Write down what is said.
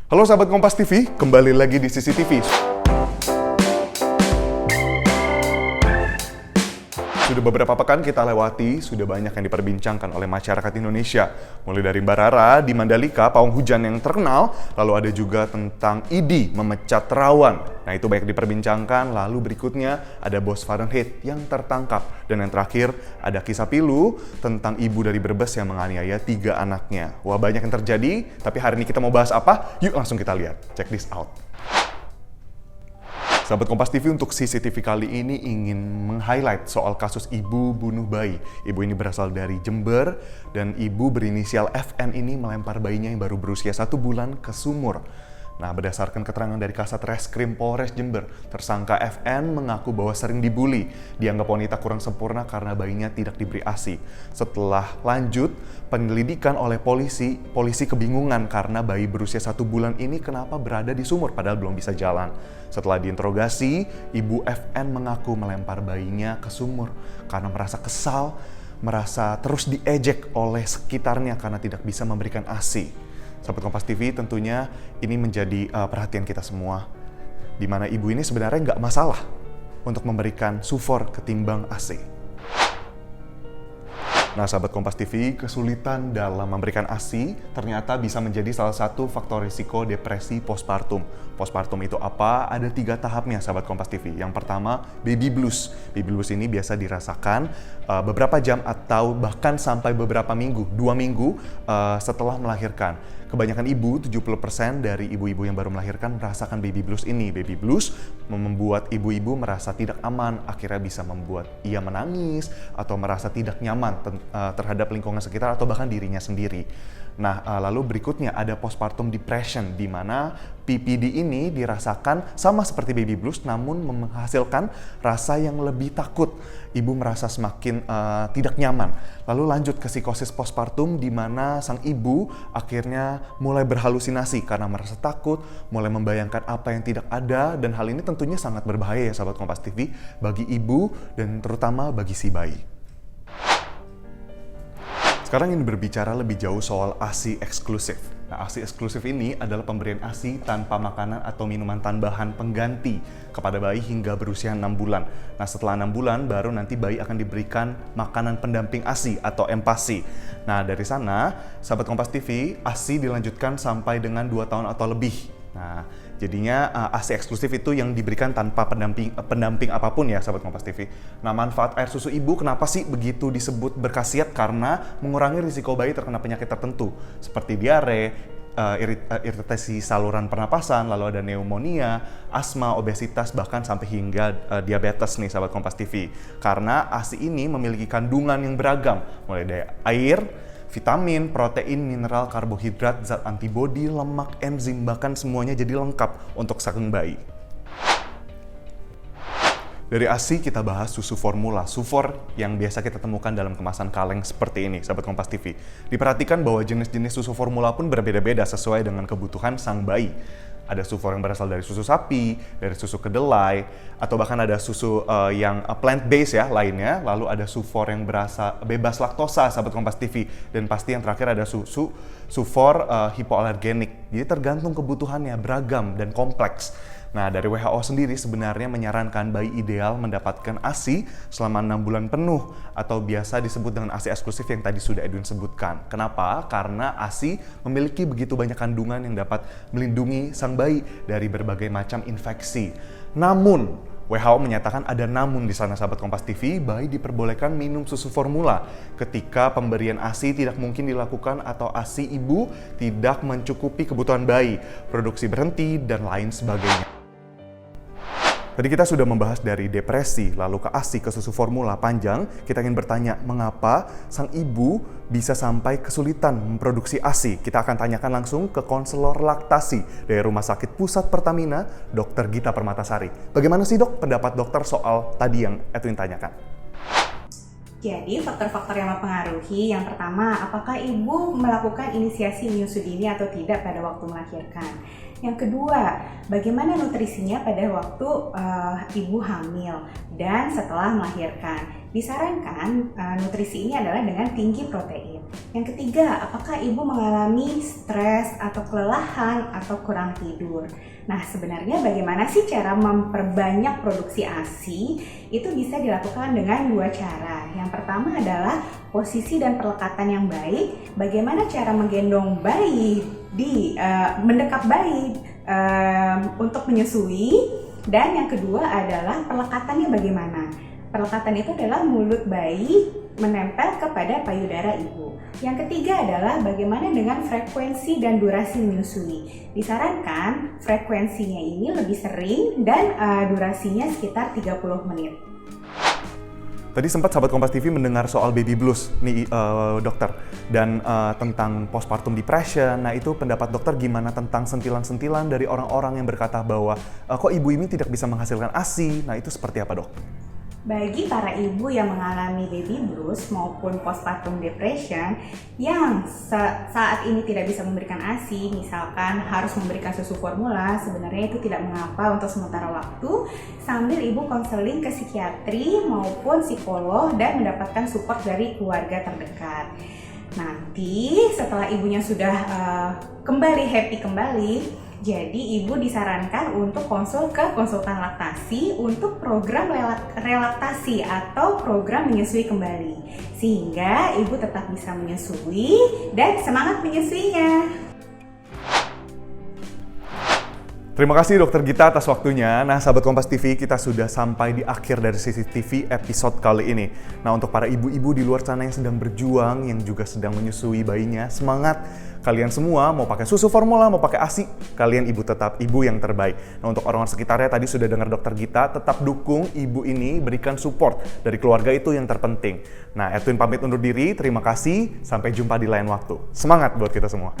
Halo sahabat Kompas TV, kembali lagi di CCTV. Sudah beberapa pekan kita lewati, sudah banyak yang diperbincangkan oleh masyarakat Indonesia. Mulai dari Mbak Rara di Mandalika, pawang hujan yang terkenal, lalu ada juga tentang Idi memecat Terawan. Nah itu banyak diperbincangkan, lalu berikutnya ada bos Fahrenheit yang tertangkap. Dan yang terakhir ada kisah pilu tentang ibu dari Brebes yang menganiaya 3 anaknya. Wah banyak yang terjadi, tapi hari ini kita mau bahas apa? Yuk langsung kita lihat, check this out. Sahabat Kompas TV, untuk CCTV kali ini ingin meng-highlight soal kasus ibu bunuh bayi. Ibu ini berasal dari Jember dan ibu berinisial FN ini melempar bayinya yang baru berusia 1 bulan ke sumur. Nah, berdasarkan keterangan dari Kasat Reskrim Polres Jember, tersangka FN mengaku bahwa sering dibully, dianggap wanita kurang sempurna karena bayinya tidak diberi ASI. Setelah lanjut penyelidikan oleh polisi kebingungan karena bayi berusia 1 bulan ini kenapa berada di sumur padahal belum bisa jalan. Setelah diinterogasi, ibu FN mengaku melempar bayinya ke sumur karena merasa kesal, merasa terus diejek oleh sekitarnya karena tidak bisa memberikan ASI. Sahabat Kompas TV, tentunya ini menjadi perhatian kita semua, di mana ibu ini sebenarnya nggak masalah untuk memberikan sufor ketimbang ASI. Nah, sahabat Kompas TV, kesulitan dalam memberikan ASI ternyata bisa menjadi salah satu faktor risiko depresi postpartum. Postpartum itu apa? Ada 3 tahapnya, sahabat Kompas TV. Yang pertama, baby blues. Baby blues ini biasa dirasakan beberapa jam atau bahkan sampai beberapa minggu, 2 minggu setelah melahirkan. Kebanyakan ibu, 70% dari ibu-ibu yang baru melahirkan merasakan baby blues ini. Baby blues membuat ibu-ibu merasa tidak aman, akhirnya bisa membuat ia menangis atau merasa tidak nyaman terhadap lingkungan sekitar atau bahkan dirinya sendiri. Nah, lalu berikutnya ada postpartum depression, di mana PPD ini dirasakan sama seperti baby blues namun menghasilkan rasa yang lebih takut. Ibu merasa semakin tidak nyaman. Lalu lanjut ke psikosis postpartum, di mana sang ibu akhirnya mulai berhalusinasi karena merasa takut, mulai membayangkan apa yang tidak ada, dan hal ini tentunya sangat berbahaya ya sahabat Kompas TV bagi ibu dan terutama bagi si bayi. Sekarang ingin berbicara lebih jauh soal ASI eksklusif. Nah, ASI eksklusif ini adalah pemberian ASI tanpa makanan atau minuman tambahan pengganti kepada bayi hingga berusia 6 bulan. Nah, setelah 6 bulan baru nanti bayi akan diberikan makanan pendamping ASI atau empasi. Nah, dari sana, sahabat Kompas TV, ASI dilanjutkan sampai dengan 2 tahun atau lebih. Nah, jadinya ASI eksklusif itu yang diberikan tanpa pendamping apapun ya sahabat Kompas TV. Nah, manfaat air susu ibu kenapa sih begitu disebut berkhasiat? Karena mengurangi risiko bayi terkena penyakit tertentu seperti diare, iritasi saluran pernapasan, lalu ada pneumonia, asma, obesitas, bahkan sampai hingga diabetes nih sahabat Kompas TV. Karena ASI ini memiliki kandungan yang beragam, mulai dari air, vitamin, protein, mineral, karbohidrat, zat antibodi, lemak, enzim, bahkan semuanya jadi lengkap untuk sang bayi. Dari ASI kita bahas susu formula, sufor yang biasa kita temukan dalam kemasan kaleng seperti ini, sahabat Kompas TV. Diperhatikan bahwa jenis-jenis susu formula pun berbeda-beda sesuai dengan kebutuhan sang bayi. Ada sufor yang berasal dari susu sapi, dari susu kedelai, atau bahkan ada susu yang plant-based ya lainnya. Lalu ada sufor yang berasal bebas laktosa, sahabat Kompas TV. Dan pasti yang terakhir ada sufor hipoalergenik. Jadi tergantung kebutuhannya, beragam dan kompleks. Nah, dari WHO sendiri sebenarnya menyarankan bayi ideal mendapatkan ASI selama 6 bulan penuh atau biasa disebut dengan ASI eksklusif yang tadi sudah Edwin sebutkan. Kenapa? Karena ASI memiliki begitu banyak kandungan yang dapat melindungi sang bayi dari berbagai macam infeksi. Namun, WHO menyatakan ada namun di sana sahabat Kompas TV, bayi diperbolehkan minum susu formula ketika pemberian ASI tidak mungkin dilakukan atau ASI ibu tidak mencukupi kebutuhan bayi, produksi berhenti, dan lain sebagainya. Tadi kita sudah membahas dari depresi, lalu ke ASI, ke susu formula panjang. Kita ingin bertanya, mengapa sang ibu bisa sampai kesulitan memproduksi ASI? Kita akan tanyakan langsung ke konselor laktasi dari Rumah Sakit Pusat Pertamina, Dr. Gita Permatasari. Bagaimana sih dok pendapat dokter soal tadi yang Edwin tanyakan? Jadi faktor-faktor yang mempengaruhi, yang pertama, apakah ibu melakukan inisiasi menyusui dini atau tidak pada waktu melahirkan. Yang kedua, bagaimana nutrisinya pada waktu ibu hamil dan setelah melahirkan. Disarankan nutrisi ini adalah dengan tinggi protein. Yang ketiga, apakah ibu mengalami stres atau kelelahan atau kurang tidur? Nah, sebenarnya bagaimana sih cara memperbanyak produksi ASI? Itu bisa dilakukan dengan dua cara. Yang pertama adalah posisi dan perlekatan yang baik. Bagaimana cara menggendong bayi mendekap bayi untuk menyusui. Dan yang kedua adalah pelekatannya bagaimana. Pelekatan itu adalah mulut bayi menempel kepada payudara ibu. Yang ketiga adalah bagaimana dengan frekuensi dan durasi menyusui. Disarankan frekuensinya ini lebih sering dan durasinya sekitar 30 menit. Tadi sempat sahabat Kompas TV mendengar soal baby blues nih dokter, dan tentang postpartum depression. Nah, itu pendapat dokter gimana tentang sentilan-sentilan dari orang-orang yang berkata bahwa kok ibu ini tidak bisa menghasilkan ASI. Nah, itu seperti apa, Dok? Bagi para ibu yang mengalami baby blues maupun postpartum depression yang saat ini tidak bisa memberikan ASI, misalkan harus memberikan susu formula, sebenarnya itu tidak mengapa untuk sementara waktu sambil ibu konseling ke psikiatri maupun psikolog dan mendapatkan support dari keluarga terdekat. Nanti setelah ibunya sudah happy kembali, jadi ibu disarankan untuk konsul ke konsultan laktasi untuk program relaktasi atau program menyusui kembali, sehingga ibu tetap bisa menyusui dan semangat menyusuinya. Terima kasih Dokter Gita atas waktunya. Nah, sahabat Kompas TV, kita sudah sampai di akhir dari CCTV episode kali ini. Nah, untuk para ibu-ibu di luar sana yang sedang berjuang, yang juga sedang menyusui bayinya, semangat. Kalian semua mau pakai susu formula, mau pakai ASI, kalian tetap ibu yang terbaik. Nah, untuk orang-orang sekitarnya tadi sudah dengar Dokter Gita, tetap dukung ibu ini, berikan support dari keluarga, itu yang terpenting. Nah, Edwin pamit undur diri, terima kasih, sampai jumpa di lain waktu. Semangat buat kita semua.